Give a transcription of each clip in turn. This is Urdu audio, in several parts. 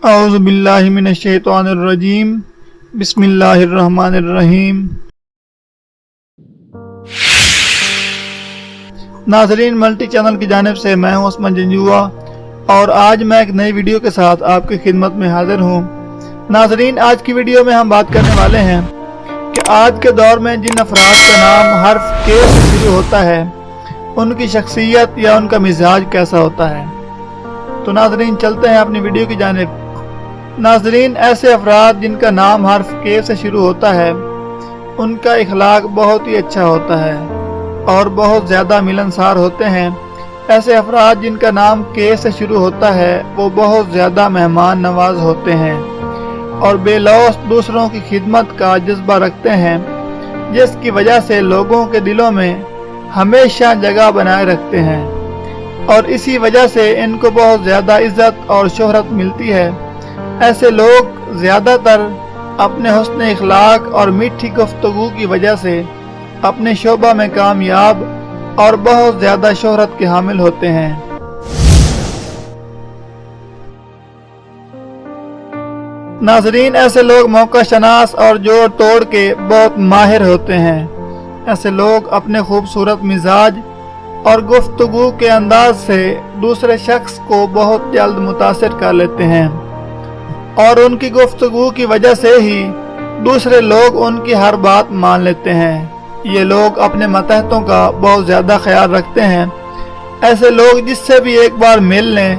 اعوذ باللہ من الشیطان الرجیم بسم اللہ الرحمن الرحیم۔ ناظرین، ملٹی چینل کی جانب سے میں ہوں عثمان جنجوعہ اور آج میں ایک نئی ویڈیو کے ساتھ آپ کی خدمت میں حاضر ہوں۔ ناظرین، آج کی ویڈیو میں ہم بات کرنے والے ہیں کہ آج کے دور میں جن افراد کا نام حرف کے سے شروع ہوتا ہے ان کی شخصیت یا ان کا مزاج کیسا ہوتا ہے۔ تو ناظرین، چلتے ہیں اپنی ویڈیو کی جانب۔ ناظرین، ایسے افراد جن کا نام حرف کے سے شروع ہوتا ہے ان کا اخلاق بہت ہی اچھا ہوتا ہے اور بہت زیادہ ملنسار ہوتے ہیں۔ ایسے افراد جن کا نام کے سے شروع ہوتا ہے وہ بہت زیادہ مہمان نواز ہوتے ہیں اور بے لوث دوسروں کی خدمت کا جذبہ رکھتے ہیں، جس کی وجہ سے لوگوں کے دلوں میں ہمیشہ جگہ بنائے رکھتے ہیں اور اسی وجہ سے ان کو بہت زیادہ عزت اور شہرت ملتی ہے۔ ایسے لوگ زیادہ تر اپنے حسن اخلاق اور میٹھی گفتگو کی وجہ سے اپنے شعبہ میں کامیاب اور بہت زیادہ شہرت کے حامل ہوتے ہیں۔ ناظرین، ایسے لوگ موقع شناس اور جوڑ توڑ کے بہت ماہر ہوتے ہیں۔ ایسے لوگ اپنے خوبصورت مزاج اور گفتگو کے انداز سے دوسرے شخص کو بہت جلد متاثر کر لیتے ہیں اور ان کی گفتگو کی وجہ سے ہی دوسرے لوگ ان کی ہر بات مان لیتے ہیں۔ یہ لوگ اپنے ماتحتوں کا بہت زیادہ خیال رکھتے ہیں۔ ایسے لوگ جس سے بھی ایک بار مل لیں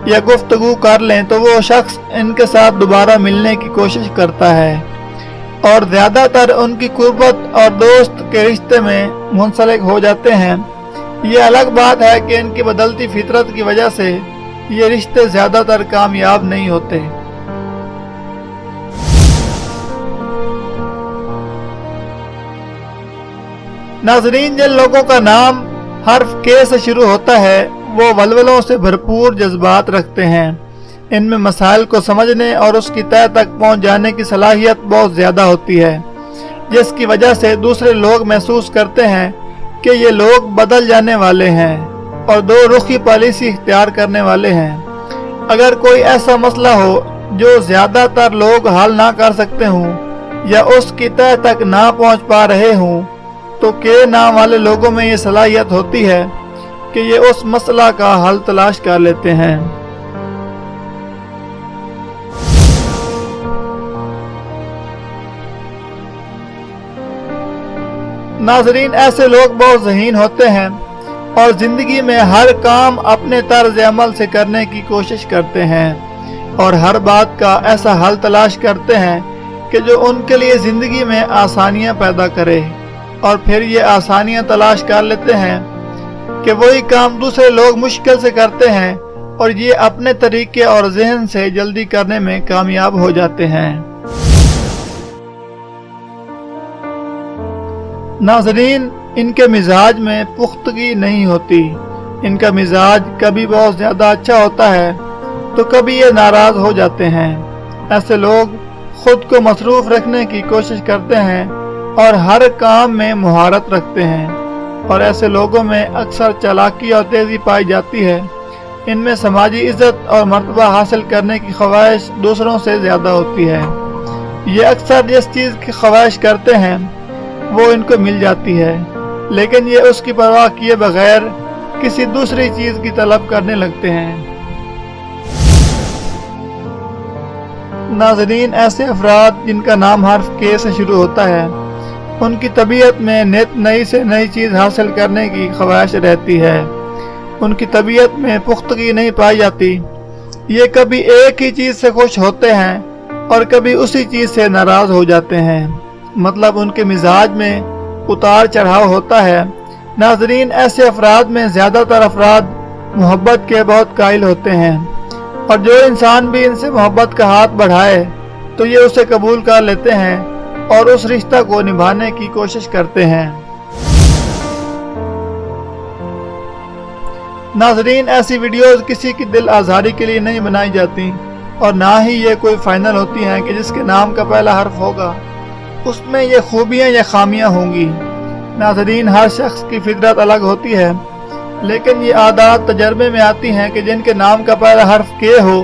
یا گفتگو کر لیں تو وہ شخص ان کے ساتھ دوبارہ ملنے کی کوشش کرتا ہے اور زیادہ تر ان کی قربت اور دوست کے رشتے میں منسلک ہو جاتے ہیں۔ یہ الگ بات ہے کہ ان کی بدلتی فطرت کی وجہ سے یہ رشتے زیادہ تر کامیاب نہیں ہوتے۔ ناظرین، جن لوگوں کا نام حرف کے سے شروع ہوتا ہے وہ ولولوں سے بھرپور جذبات رکھتے ہیں۔ ان میں مسائل کو سمجھنے اور اس کی تہہ تک پہنچ جانے کی صلاحیت بہت زیادہ ہوتی ہے، جس کی وجہ سے دوسرے لوگ محسوس کرتے ہیں کہ یہ لوگ بدل جانے والے ہیں اور دو رخی پالیسی اختیار کرنے والے ہیں۔ اگر کوئی ایسا مسئلہ ہو جو زیادہ تر لوگ حل نہ کر سکتے ہوں یا اس کی تہہ تک نہ پہنچ پا رہے ہوں تو کے نام والے لوگوں میں یہ صلاحیت ہوتی ہے کہ یہ اس مسئلہ کا حل تلاش کر لیتے ہیں۔ ناظرین، ایسے لوگ بہت ذہین ہوتے ہیں اور زندگی میں ہر کام اپنے طرز عمل سے کرنے کی کوشش کرتے ہیں اور ہر بات کا ایسا حل تلاش کرتے ہیں کہ جو ان کے لیے زندگی میں آسانیاں پیدا کرے، اور پھر یہ آسانیاں تلاش کر لیتے ہیں کہ وہی کام دوسرے لوگ مشکل سے کرتے ہیں اور یہ اپنے طریقے اور ذہن سے جلدی کرنے میں کامیاب ہو جاتے ہیں۔ ناظرین، ان کے مزاج میں پختگی نہیں ہوتی۔ ان کا مزاج کبھی بہت زیادہ اچھا ہوتا ہے تو کبھی یہ ناراض ہو جاتے ہیں۔ ایسے لوگ خود کو مصروف رکھنے کی کوشش کرتے ہیں اور ہر کام میں مہارت رکھتے ہیں، اور ایسے لوگوں میں اکثر چالاکی اور تیزی پائی جاتی ہے۔ ان میں سماجی عزت اور مرتبہ حاصل کرنے کی خواہش دوسروں سے زیادہ ہوتی ہے۔ یہ اکثر جس چیز کی خواہش کرتے ہیں وہ ان کو مل جاتی ہے، لیکن یہ اس کی پرواہ کیے بغیر کسی دوسری چیز کی طلب کرنے لگتے ہیں۔ ناظرین، ایسے افراد جن کا نام حرف کے سے شروع ہوتا ہے ان کی طبیعت میں نت نئی سے نئی چیز حاصل کرنے کی خواہش رہتی ہے۔ ان کی طبیعت میں پختگی نہیں پائی جاتی۔ یہ کبھی ایک ہی چیز سے خوش ہوتے ہیں اور کبھی اسی چیز سے ناراض ہو جاتے ہیں، مطلب ان کے مزاج میں اتار چڑھاؤ ہوتا ہے۔ ناظرین، ایسے افراد میں زیادہ تر افراد محبت کے بہت قائل ہوتے ہیں اور جو انسان بھی ان سے محبت کا ہاتھ بڑھائے تو یہ اسے قبول کر لیتے ہیں اور اس رشتہ کو نبھانے کی کوشش کرتے ہیں۔ ناظرین، ایسی ویڈیوز کسی کی دل آزاری کے لیے نہیں بنائی جاتی اور نہ ہی یہ کوئی فائنل ہوتی ہیں کہ جس کے نام کا پہلا حرف ہوگا اس میں یہ خوبیاں یا خامیاں ہوں گی۔ ناظرین، ہر شخص کی فطرت الگ ہوتی ہے، لیکن یہ عادات تجربے میں آتی ہیں کہ جن کے نام کا پہلا حرف کے ہو